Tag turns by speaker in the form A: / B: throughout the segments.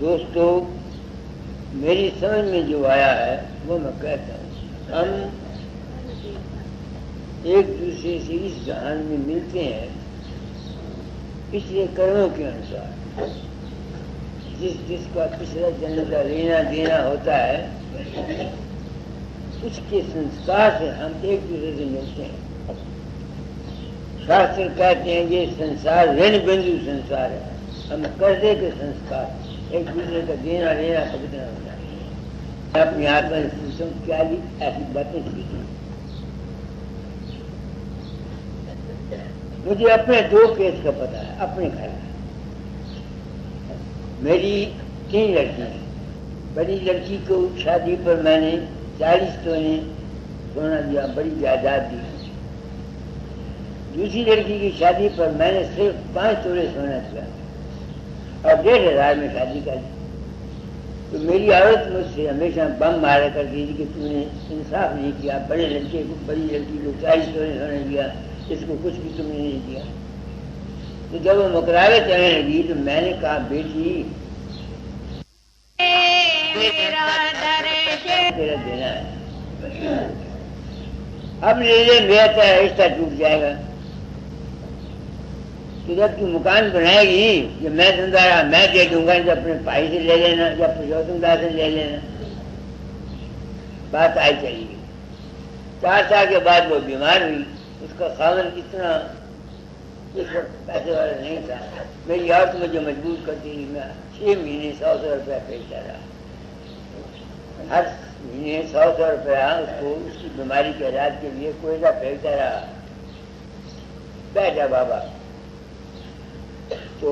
A: دوستو میری سمجھ میں جو آیا ہے وہ میں کہتا ہوں، ہم ایک دوسرے سے اس جہان میں ملتے ہیں پچھلے کرموں کے انسار، جس کا پچھلا جنم کا لینا دینا ہوتا ہے اس کے سنسکار سے ہم ایک دوسرے سے ملتے ہیں۔ شاستر کہتے ہیں یہ سنسار رن بندو سنسار ہے، ہم قرضے کے سنسکار ایک دوسرے کا دینا لینا پکڑنا ہوتا ہے۔ میں اپنی آتما سے پوچھتا ہوں کیا ایسی باتیں سیکھی؟ مجھے اپنے دو کیس کا پتا ہے، اپنے گھر کا۔ میری 3 لڑکی ہیں، بڑی لڑکی کو شادی پر میں نے 40 تونے سونا دیا، بڑی جائیداد دی۔ دوسری لڑکی کی شادی پر میں نے صرف 5 تولے سونا دیا اور 1,500 میں شادی کر دی۔ تو میری عورت مجھ سے ہمیشہ بم مارا کرتی تھی کہ تم نے انصاف نہیں کیا، بڑے لڑکے کو بڑی لڑکی کو 40 تونے سونا دیا، اس کو کچھ بھی تم نے نہیں دیا۔ تو جب وہ مقررے چلنے لگی تو میں نے کہا بیٹی تیرا دینا ہے، اب لے لے، میرا تیرا رشتہ ٹوٹ جائے گا۔ تو جب تو مکان بنائے گی جب میں زندہ رہا میں دے دوں گا، جب اپنے بھائی سے لے لینا، جب پروشوتم داس سے لے لینا۔ بات آئی چلی گئی۔ 4 سال کے بعد وہ بیمار ہوئی، اس کا خاوند اتنا اس وقت پیسے والا نہیں تھا، میری عورت مجھے مجبور کرتی تھی، میں 6 مہینے 100 روپیہ بھیجتا رہا، ہر مہینے 100 روپیہ اس کو اس کی بیماری کے علاج کے لیے کوئلہ بھیجتا رہا۔ بیٹھا بابا تو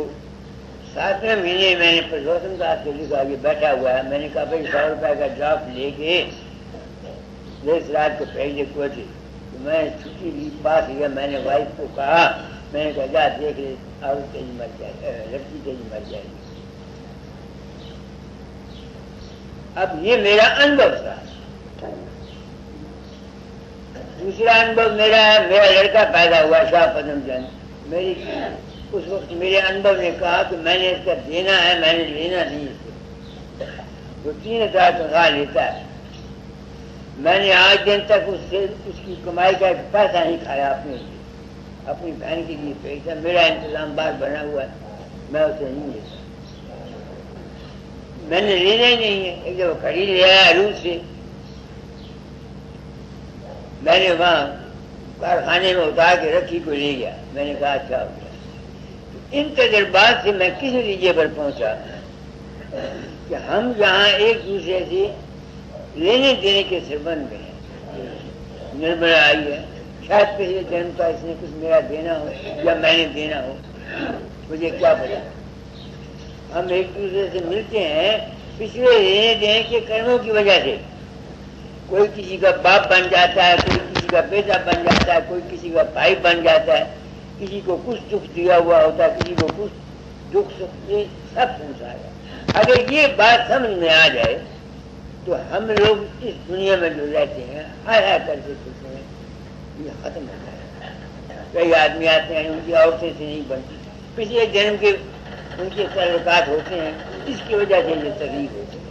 A: 7ویں مہینے میں نے پروشوتم داس کو لکھا کہ بیٹھا ہوا ہے، میں نے کہا بھائی 100 روپے کا ڈرافٹ لے کے اس رات کو بھیج دے کوٹھی۔ تو میں چھٹی لی، پاس گیا، میں نے وائف کو کہا، میں نے کہا جا دیکھ لے عورت تیری مر جائے، لڑکی تیری مر جائے گی۔ اب یہ میرا انبھو تھا۔ دوسرا انبھو میرا ہے، میرا لڑکا پیدا ہوا شاہ پدم چند، میری اس وقت میرے انبھو نے کہا کہ میں نے اس کا دینا ہے، میں نے لینا نہیں اس سے۔ وہ 3,000 تنخواہ لیتا ہے، میں نے آج دن تک اس سے اس کی کمائی کا ایک پیسہ نہیں کھایا، اپنے لیے اپنی بہن کے لیے پیسہ میرا انتظام بار بنا ہوا ہے، میں اسے نہیں لیتا، میں نے لینا ہی نہیں ہے۔ ایک جب خرید لیا روس سے، میں نے وہاں کارخانے میں اتار کے رکھی کو لے گیا، میں نے کہا اچھا ہو گیا۔ ان تجربات سے میں کس نتیجے پر پہنچا کہ ہم یہاں ایک دوسرے سے لینے دینے کے سربند میں ہیں۔ نرملا آئی ہے، شاید پچھلے جنم کا اس نے کچھ میرا دینا ہو یا میں نے دینا ہو، مجھے کیا پتا۔ ہم ایک دوسرے سے ملتے ہیں پچھلے لینے دینے کے کرموں کی وجہ سے۔ کوئی کسی کا باپ بن جاتا ہے، کوئی کسی کا بیٹا بن جاتا ہے، کوئی کسی کا بھائی بن جاتا ہے، کسی کو کچھ دکھ دیا ہوا ہوتا ہے، کسی کو کچھ دکھ سکھ، یہ سب پوچھا ہے۔ اگر یہ بات سمجھ میں آ جائے تو ہم لوگ اس دنیا میں جو رہتے ہیں ہائے کر کے سوچتے ہیں یہ ختم ہو جائے۔ کئی آدمی آتے ہیں ان کی عورتیں سے نہیں بنتی، پچھلے جنم کے ان کے تعلقات ہوتے ہیں، اس کی وجہ سے یہ تکلیف ہوتی ہے۔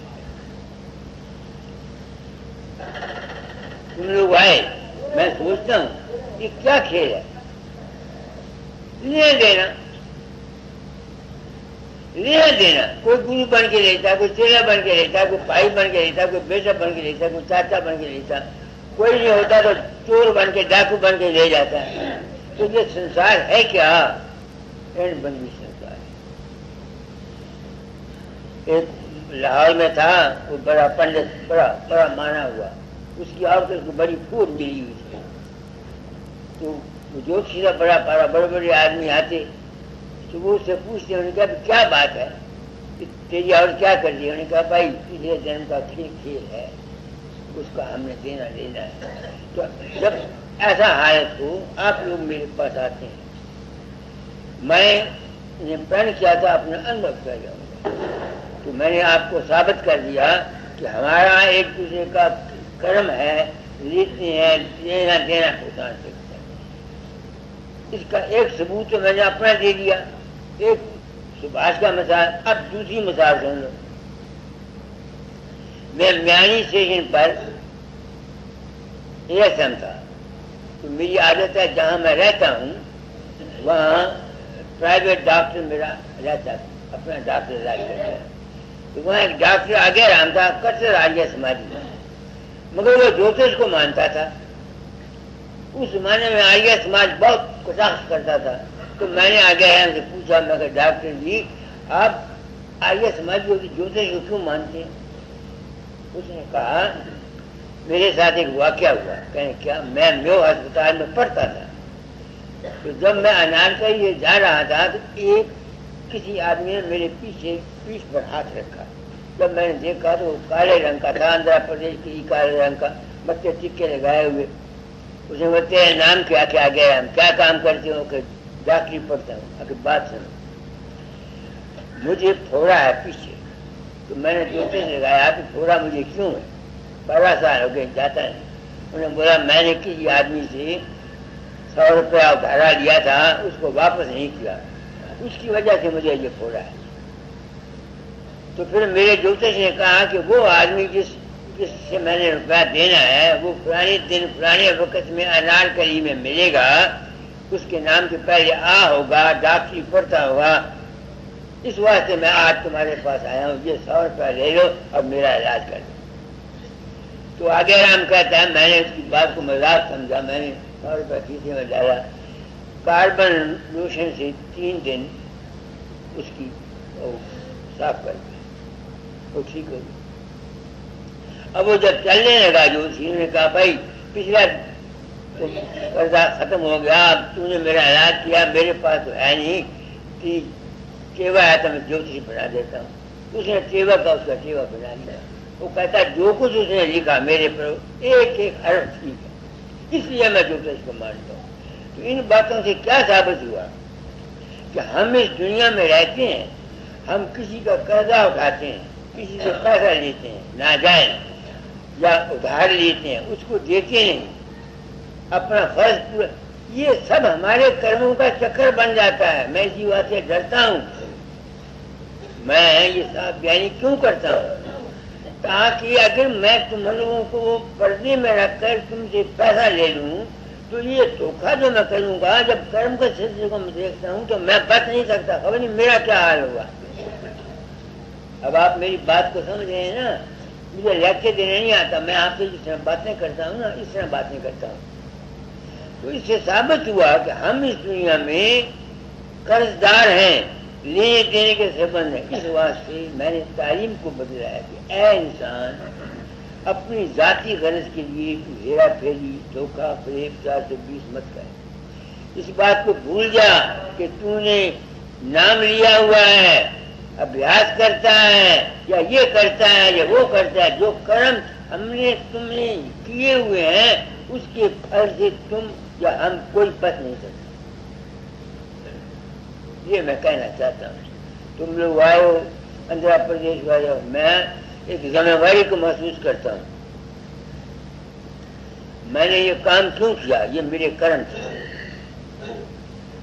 A: تم لوگ آئے، میں سوچتا ہوں یہ کیا کھیل ہے؟ لینا دینا، لینا دینا، کوئی گرو بن کے لیتا ہے، کوئی چیلا بن کے لیتا ہے، کوئی بھائی بن کے لیتا ہے، کوئی بیٹا بن کے لیتا ہے، کوئی چاچا بن کے لیتا ہے، کوئی نہیں ہوتا تو چور بن کے ڈاکو بن کے لے جاتا ہے۔ تو یہ سنسار ہے کیا؟ اینڈ بندی سنسار ہے۔ ایک لاہور میں تھا، وہ بڑا پنڈت، بڑا مانا ہوا، اس کی عورت کو بڑی پھوٹ ملی ہوئی تھی۔ تو جو چیزیں بڑا پارا بڑے بڑے آدمی آتے تو وہ اس سے پوچھتے، انہوں نے کہا کیا بات ہے، تیری عورت کیا کر دی؟ انہوں نے کہا بھائی پچھلے جنم کا کھیل ہے، اس کا ہم نے دینا لینا ہے۔ تو جب ایسا حالت ہو آپ لوگ میرے پاس آتے ہیں، میں نے پلان کیا تھا اپنا انبھو کر جاؤں گا، تو میں نے آپ کو ثابت کر دیا کہ ہمارا ایک دوسرے کا کرم ہے، لیتے ہیں، لینا دینا ہوتا ہے۔ اس کا ایک ثبوت تو میں نے اپنا دے دیا، ایک سبھاش کا مثال۔ اب دوسری مثال سن لو، میں میانی اسٹیشن پر ایسم تھا، تو میری عادت ہے جہاں میں رہتا ہوں وہاں پرائیویٹ ڈاکٹر میرا رہتا ہے، اپنا ڈاکٹر علاج کرتا ہے، تو وہاں ایک ڈاکٹر آگے رام تھا، کٹر آریہ سماجی، مگر وہ جوتش کو مانتا تھا۔ اس زمانے میں آریہ سماج بہت کٹاخ کرتا تھا، تو میں نے آگے ہم سے پوچھا، میں کہ ڈاکٹر جی آپ آریہ سماجیوں کی جوتش کو کیوں مانتے ہیں؟ اس نے کہا میرے ساتھ ایک واقعہ ہوا۔ کہیں کیا؟ میں میو ہسپتال میں پڑھتا تھا، تو جب میں انارکلی جا رہا تھا تو ایک کسی آدمی نے میرے پیٹھ پر ہاتھ رکھا۔ جب میں نے دیکھا تو وہ کالے رنگ کا تھا، آندھرا پردیش کے کالے رنگ کا، بچے ٹکے لگائے ہوئے۔ اس نے بولتے ہیں نام کیا کیا گیا، ہم کیا کام کرتے ہو؟ کہ ڈاکٹری پڑھتا ہوں۔ اگر بات سنو، مجھے پھوڑا ہے پیچھے، تو میں نے جوتے سے لگایا کہ پھوڑا مجھے کیوں ہے؟ 12 سال ہو گئے جاتا ہے۔ انہوں نے بولا میں نے کسی آدمی سے 100 روپیہ ادھارا لیا تھا، اس کو واپس نہیں کیا، اس کی وجہ سے مجھے یہ پھوڑا ہے۔ تو پھر میرے جوتش نے کہا کہ وہ آدمی جس سے میں نے روپیہ دینا ہے وہ پرانے دن پرانے وقت میں انارکلی میں ملے گا، اس کے نام کے پہلے آ ہوگا، ڈاکٹری پڑھتا ہوگا، اس واسطے میں آج تمہارے پاس آیا ہوں، یہ 100 روپیہ لے لو اور میرا علاج کر دو۔ تو آگے رام کہتا ہے میں نے اس کی بات کو مذاق سمجھا، میں نے 100 روپیہ کھیسے میں ڈالا، کاربن لوشن سے 3 دن اس کی صاف کر دی، وہ ٹھیک ہو گئی۔ اب وہ جب چلنے لگا جو اسی نے کہا بھائی پچھلا قرضہ ختم ہو گیا، اب تو نے میرا علاج کیا، میرے پاس تو ہے نہیں کہ ٹیوا ہے تو میں جوتشی بنا دیتا ہوں۔ اس نے ٹیوا کا اس کا ٹیوا بنا لیا۔ وہ کہتا جو کچھ اس نے لکھا میرے پر ایک ایک حرف ٹھیک ہے، اس لیے میں جوتش کو مانتا ہوں۔ تو ان باتوں سے کیا ثابت ہوا کہ ہم اس دنیا میں رہتے ہیں، ہم کسی کا قرضہ اٹھاتے ہیں، کسی سے پیسہ لیتے ہیں ناجائز یا ادھار لیتے ہیں، اس کو دیتے نہیں، اپنا فرض پورا، یہ سب ہمارے کرموں کا چکر بن جاتا ہے۔ میں اسی بات سے ڈرتا ہوں، میں یہ صاحب بیانی کیوں کرتا ہوں تاکہ اگر میں تم لوگوں کو پردے میں رکھ کر تم سے پیسہ لے لوں تو یہ دھوکھا جو میں کروں گا، جب کرم کے سلسلے کو میں دیکھتا ہوں تو میں بچ نہیں سکتا، خبر نہیں میرا کیا حال ہوگا۔ اب آپ میری بات کو سمجھ رہے ہیں نا، مجھے لیکچر دینے نہیں آتا، میں آپ سے جس طرح باتیں کرتا ہوں نا اس طرح باتیں کرتا ہوں۔ تو اس سے ثابت ہوا کہ ہم اس دنیا میں قرض دار ہیں، لینے دینے کے سبند ہیں۔ اس واسطے میں نے تعلیم کو بدلا ہے کہ اے انسان اپنی ذاتی غرض کے لیے ہیرا پھیری دھوکہ فریب 420 مت کر، اس بات کو بھول جا کہ تو نے نام لیا ہوا ہے، ابھیاس کرتا ہے یا یہ کرتا ہے یا وہ کرتا ہے، جو کرم ہم نے تم نے کیے ہوئے ہیں اس کے پھل سے تم یا ہم کوئی بچ نہیں سکتے۔ یہ میں کہنا چاہتا ہوں۔ تم لوگ آئے ہو آندھرا پردیش والے ہو، میں ایک ذمہ داری کو محسوس کرتا ہوں۔ میں نے یہ کام کیوں کیا؟ یہ میرے کرم تھے،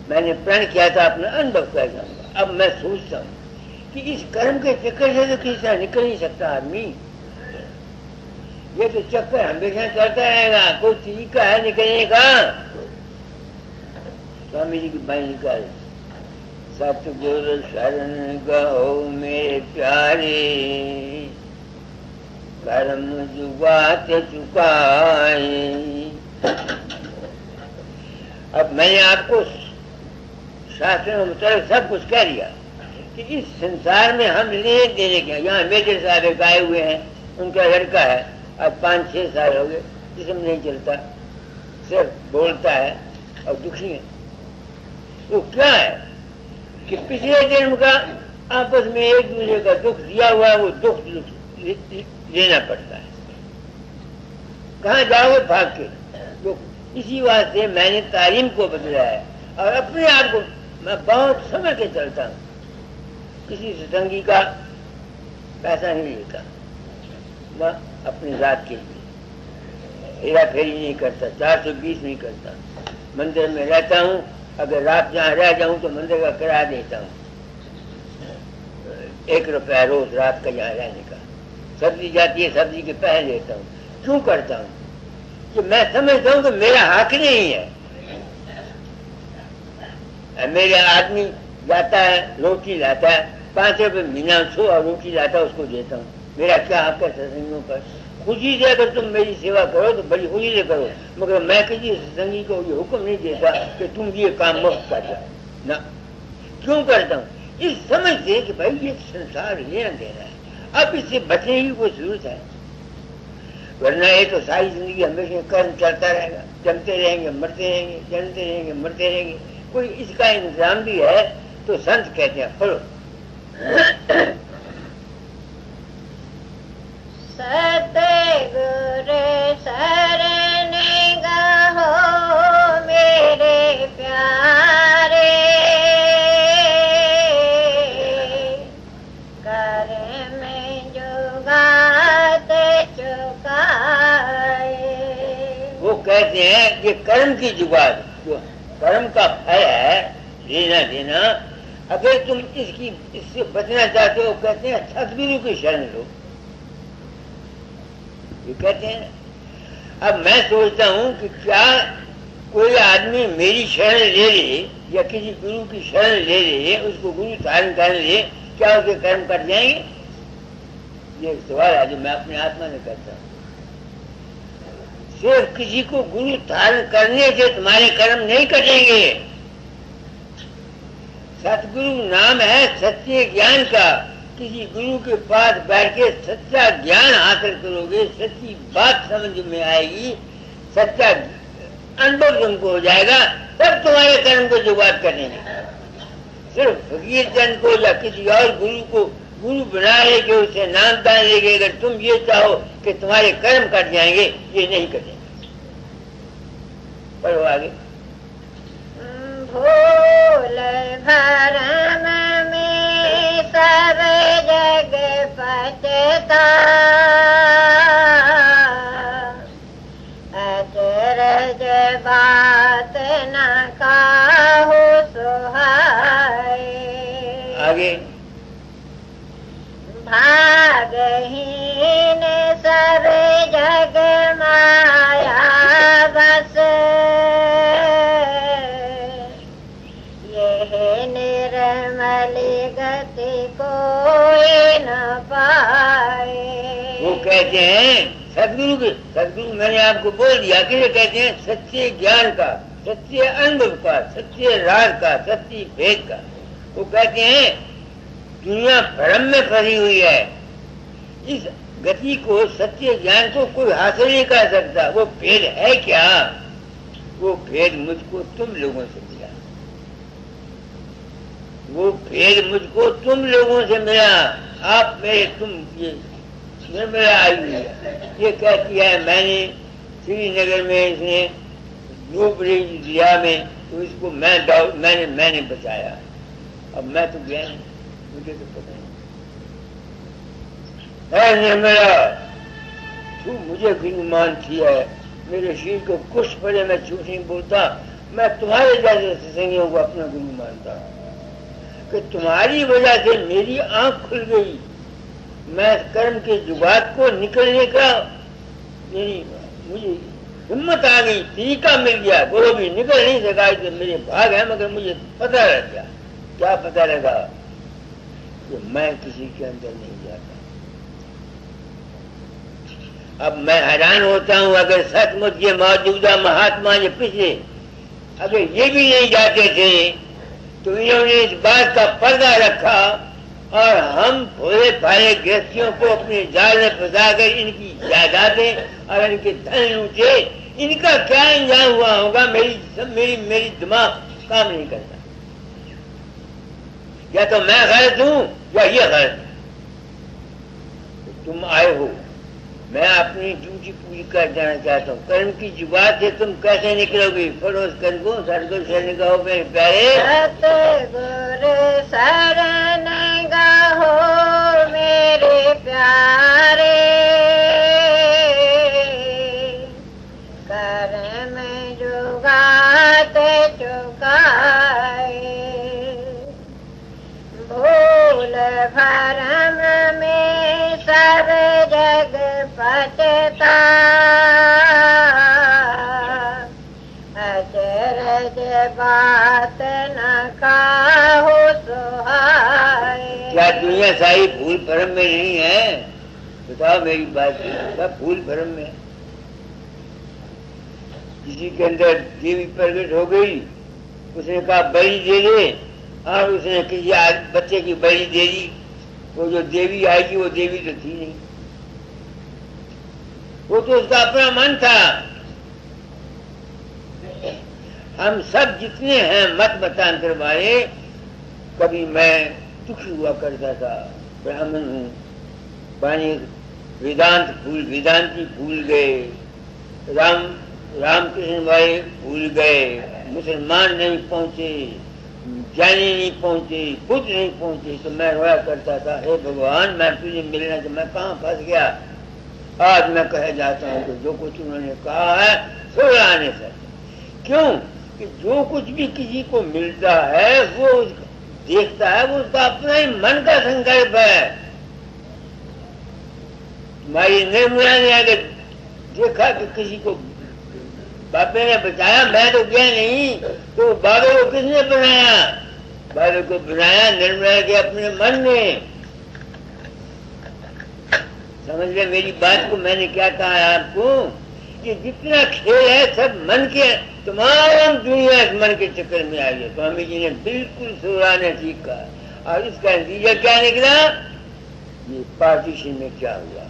A: میں نے پرن کیا تھا اپنا انبھو کر جاؤں گا۔ اب میں سوچتا ہوں کہ اس کرم کے چکر سے تو کسی طرح نکل نہیں سکتا آدمی، یہ تو چکر ہمیشہ چلتا رہے گا، کوئی طریقہ ہے نکلنے کا۔ سوامی جی کی بائیں نکال، ستگور شرن گہو میرے پیارے، کرم جگات چکائے۔ اب میں نے آپ کو شاستروں مطابق سب کچھ کہہ دیا کہ اس سنسار میں ہم لینے دینے کے، یہاں میجر صاحب گائے ہوئے ہیں، ان کا لڑکا ہے، اب 5-6 سال ہو گئے، جسم نہیں چلتا، صرف بولتا ہے اور دکھی ہے۔ تو کیا ہے کہ پچھلے جنم کا آپس میں ایک دوسرے کا دکھ دیا ہوا ہے، وہ دکھ لینا پڑتا ہے، کہاں جاؤ گے بھاگ کے دکھ۔ اسی واسطے میں نے تعلیم کو بدلا ہے اور اپنے آپ کو میں بہت سمجھ کے چلتا ہوں، کسی ستنگی کا پیسہ نہیں لیتا، میں اپنی ذات کے لیے ہیرا پھیری نہیں کرتا، 420 نہیں کرتا۔ مندر میں رہتا ہوں، اگر رات جہاں رہ جاؤں تو مندر کا کرایہ دیتا ہوں، 1 روپیہ روز رات کا یہاں رہنے کا، سبزی جاتی ہے سبزی کے پہلے لیتا ہوں. کیوں کرتا ہوں؟ کہ میں سمجھتا ہوں کہ میرا حق نہیں ہے. میرے آدمی جاتا ہے روٹی لاتا ہے 5 روپے مہینہ 100 اور روٹی لاتا ہے اس کو دیتا ہوں. میرا کیا حق ہے ستسنگیوں پر؟ خوشی سے اگر تم میری سیوا کرو تو بڑی خوشی سے کرو، مگر میں کسی ستسنگی کو یہ حکم نہیں دیتا کہ تم یہ کام مفت کر جاؤ نہ. کیوں کرتا ہوں؟ اس سمجھ سے کہ بھائی یہ سنسار لینا دینا ہے، اب اس سے بچنے کی کوئی ضرورت ہے. ورنہ یہ تو ساری زندگی ہمیشہ کرم چلتا رہے گا، جمتے رہیں گے مرتے رہیں گے، جنتے رہیں گے مرتے رہیں گے. کوئی اس کا انتظام بھی ہے تو سنت کہتے ہیں پڑھو.
B: ست گر سرن گہو میرے پیارے، کرم جگات چکائے.
A: وہ کہتے ہیں یہ کرم کی جگات، جو کرم کا پھل ہے لینا دینا، اگر تم اس سے بچنا چاہتے ہو کہتے ہیں سدگرو کی شرن لو. یہ کہتے ہیں. اب میں سوچتا ہوں کہ کیا کوئی آدمی میری شرن لے لے یا کسی گرو کی شرن لے لے، اس کو گرو دھارن کر لے، کیا اسے کرم کٹ جائیں گے؟ یہ ایک سوال ہے جو میں اپنے آتما میں کرتا ہوں. صرف کسی کو گرو دھارن کرنے سے تمہارے کرم نہیں کٹیں گے. ستگرو نام ہے سچے گیان کا. کسی گرو کے پاس بیٹھ کے سچا گیان حاصل کرو گے، سچی بات سمجھ میں آئے گی، سچا انبھو تم کو ہو جائے گا، تب تمہارے کرم کو جگات کریں گے. صرف فقیر چند کو یا کسی اور گرو کو گرو بنا لے کے اسے نام دان لے کے اگر تم یہ چاہو کہ تمہارے کرم کٹ جائیں گے، یہ نہیں کٹیں گے. پڑھو آگے.
B: بھول بھرم میں سب جگ پچتا، اچرج بات نہ کہو سہائے.
A: آگے.
B: بھاگہین سب جگ مایا بس، یہ نرمل گتی کوئی نہ پائے.
A: وہ کہتے ہیں سدگرو میں نے آپ کو بول دیا کہ یہ کہتے ہیں سچے گیان کا، سچے انبھو کا، سچے راز کا، سچی بھید کا. وہ کہتے ہیں دنیا بھرم میں پھنسی ہوئی ہے، اس گتی کو سچے گیان کو کوئی حاصل نہیں کر سکتا. وہ بھید ہے کیا؟ وہ بھید مجھ کو تم لوگوں سے ملا، وہ بھید مجھ کو تم لوگوں سے ملا. آپ میرے تم یہ میرا آئی ہوئی ہے. یہ کہتی ہے میں نے سری نگر میں اس نے ڈوبری دیا میں، تو اس کو میں نے بچایا. اب میں تو گیا نہیں، مجھے تو پتہ نہیں. میرا تو مجھے گمان کیا ہے، میرے شیر کو کچھ پڑے میں جھوٹ نہیں بولتا. میں تمہارے جیسے ستسنگیوں کو اپنا گرو مانتا ہوں کہ تمہاری وجہ سے میری آنکھ کھل گئی. میں کرم کے جگات کو نکلنے کا مجھے ہمت آ گئی، طریقہ مل گیا. وہ بھی نکل نہیں سکا کہ میرے بھاگ ہے، مگر مجھے پتہ لگ گیا. کیا پتہ لگا؟ کہ میں کسی کے اندر نہیں جاتا. اب میں حیران ہوتا ہوں اگر سچ مچ یہ موجودہ مہاتما یہ پچھلے اگر یہ بھی نہیں جاتے تھے تو انہوں نے اس بات کا پردہ رکھا اور ہم بھولے بھالے گرستیوں کو اپنے جال میں پھنسا کر ان کی جائیدادیں اور ان کے دھن لوٹے. ان کا کیا انجام ہوا ہوگا؟ میری دماغ کام نہیں کرتا. یا تو میں غلط ہوں یا یہ غلط ہے. تم آئے ہو، میں اپنی ڈیوٹی پوری کر جانا چاہتا ہوں. کرم کی جگات سے تم کیسے نکلو گی؟ فروز کر کو سرگل سے گاؤ میرے پیارے.
B: ستگر سرن گاہو میرے پیارے، کرم جگات چکائے. بھول بھرم میں سب
A: کیا دنیا ساری پھول بھرم میں نہیں ہے؟ بتاؤ میری بات، سب پھول بھرم میں. کسی کے اندر دیوی پرگٹ ہو گئی، اس نے کہا بلی دے دے، اور اس نے کسی بچے کی بلی دے دی. وہ جو دیوی آئے گی وہ دیوی تو تھی نہیں، وہ تو اس کا اپنا من تھا. ہم سب جتنے ہیں مت متانتر والے، کبھی میں دکھی ہوا کرتا تھا، براہمن ہوں، پانی ویدانتی بھول گئے، رام کرشن والے بھول گئے، مسلمان نہیں پہنچے، جانے نہیں پہنچے، بدھ نہیں پہنچے. تو میں رویا کرتا تھا، اے بھگوان میں تجھے ملنا کہ میں کہاں پھنس گیا. آج میں کہہ جاتا ہوں کہ جو کچھ انہوں نے کہا ہے سو آنے سے. کیوں کہ جو کچھ بھی کسی کو ملتا ہے وہ دیکھتا ہے، وہ اس کا اپنا ہی من کا سنکلپ ہے. تمہاری نرملا نے اگر دیکھا کہ کسی کو بابے نے بچایا، میں تو گیا نہیں، تو بابے کو کس نے بنایا؟ بابے کو بنایا نرملا کے اپنے من نے. سمجھ لیں میری بات کو، میں نے کیا کہا ہے آپ کو کہ جتنا کھیل ہے سب من کے، تمام دنیا اس من کے چکر میں آئی ہے. سوامی جی نے بالکل سورا نے ٹھیک کہا. اور اس کا نتیجہ کیا نکلا؟ یہ پارٹیشن میں کیا ہوا؟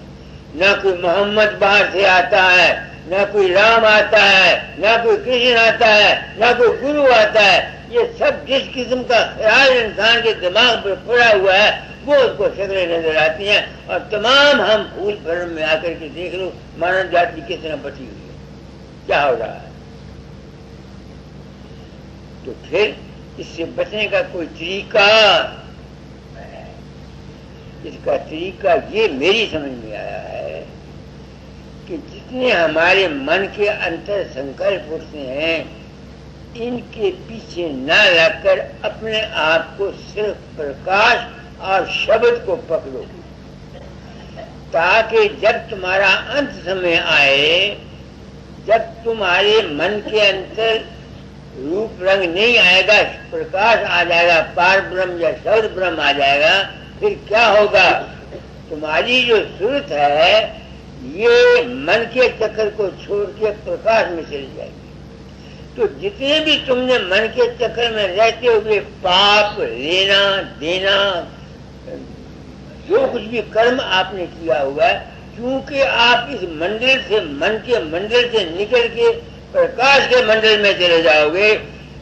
A: نہ کوئی محمد باہر سے آتا ہے، نہ کوئی رام آتا ہے، نہ کوئی کرشن آتا ہے، نہ کوئی گرو آتا ہے. یہ سب جس قسم کا خیال انسان کے دماغ پر پڑا ہوا ہے وہ اس کو شکلیں نظر آتی ہیں. اور تمام ہم پھول بھرم میں آ کر کے دیکھ لو مانو جاتی کس طرح بچی ہوئی ہے، کیا ہو رہا ہے. تو پھر اس سے بچنے کا کوئی طریقہ، اس کا طریقہ یہ میری سمجھ میں آیا ہے کہ جتنے ہمارے من کے انتر سنکلپ اٹھتے ہیں ان کے پیچھے نہ لگ کر اپنے آپ کو صرف پرکاش اور شبد کو پکڑو، تاکہ جب تمہارا انت سمے آئے، جب تمہارے من کے اندر روپ رنگ نہیں آئے گا، پرکاش آ جائے گا، پار برہم یا شبد برہم آ جائے گا، پھر کیا ہوگا؟ تمہاری جو صورت ہے یہ من کے چکر کو چھوڑ کے پرکاش میں چلی جائے گی. تو جتنے بھی تم نے من کے چکر میں رہتے ہوئے پاپ لینا دینا، جو کچھ بھی کرم آپ نے کیا ہوا ہے، کیونکہ آپ اس منڈل سے، من کے منڈل سے نکل کے پرکاش کے منڈل میں چلے جاؤ گے،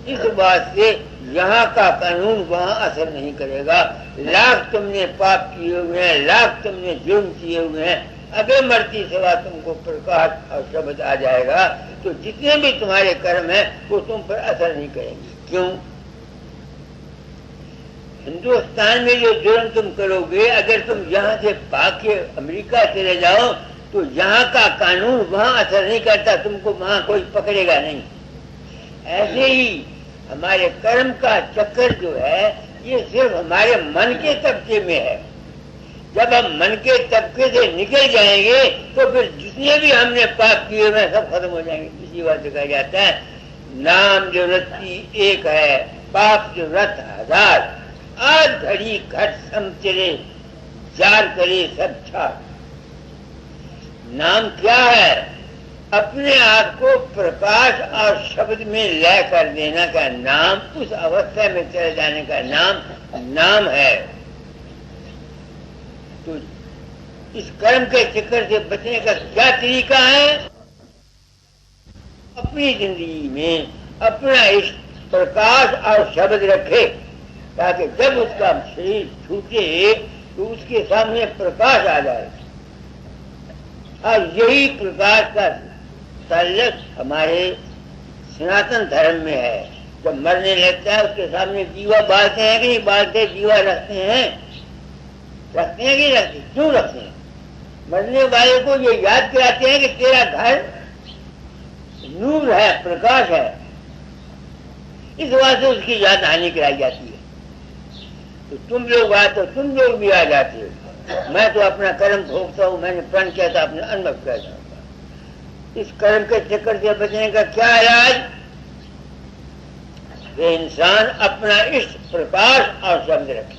A: اس بات سے یہاں کا قانون وہاں اثر نہیں کرے گا. لاکھ تم نے پاپ کیے ہوئے ہیں، لاکھ تم نے جرم کیے ہوئے ہیں، اگر مرتی سوا تم کو پرکاش اور شبد آ جائے گا تو جتنے بھی تمہارے کرم ہیں وہ تم پر اثر نہیں کریں گے. کیوں؟ ہندوستان میں جو جرم تم کرو گے، اگر تم یہاں سے بھاگ کے امریکہ چلے جاؤ تو یہاں کا قانون وہاں اثر نہیں کرتا، تم کو وہاں کوئی پکڑے گا نہیں. ایسے ہی ہمارے کرم کا چکر جو ہے یہ صرف ہمارے من کے طبقے میں ہے. جب ہم من کے طبقے سے نکل جائیں گے تو پھر جتنے بھی ہم نے پاپ کیے ہوئے سب ختم ہو جائیں گے. اسی بات سے کہا جاتا ہے نام جو رتی ایک ہے، پاپ جو رت ہزار، آج گھڑی گھٹ سم چلے، جار کرے سب چھاپ. نام کیا ہے؟ اپنے آپ کو پرکاش اور شبد میں لے کر دینا کا نام، اس اوستھا میں چلے جانے کا نام ہے. تو اس کرم کے چکر سے بچنے کا کیا طریقہ ہے؟ اپنی زندگی میں اپنا عشق پرکاش اور شبد رکھے، تاکہ جب اس کا شریر چھوٹے تو اس کے سامنے پرکاش آ جائے. اور یہی پرکاش کا تعلق ہمارے سناتن دھرم میں ہے. جب مرنے لگتا ہے اس کے سامنے دیوا بالتے ہیں کہ نہیں بالتے؟ دیوا رکھتے ہیں کہ نہیں رکھتے؟ کیوں رکھتے ہیں؟ مرنے والے کو یہ یاد کراتے ہیں کہ تیرا گھر نور ہے، پرکاش ہے. اس واسطے اس کی یاد آنی کرائی جاتی ہے. تو تم لوگ آتے ہو، تم لوگ بھی آ جاتے ہو. میں تو اپنا کرم بھوگتا ہوں، میں نے پرن کیا تھا اپنے انبھو کہتا ہوں. اس کرم کے چکر سے بچنے کا کیا علاج؟ کہ انسان اپنا عشق پرکاش اور شبد رکھے.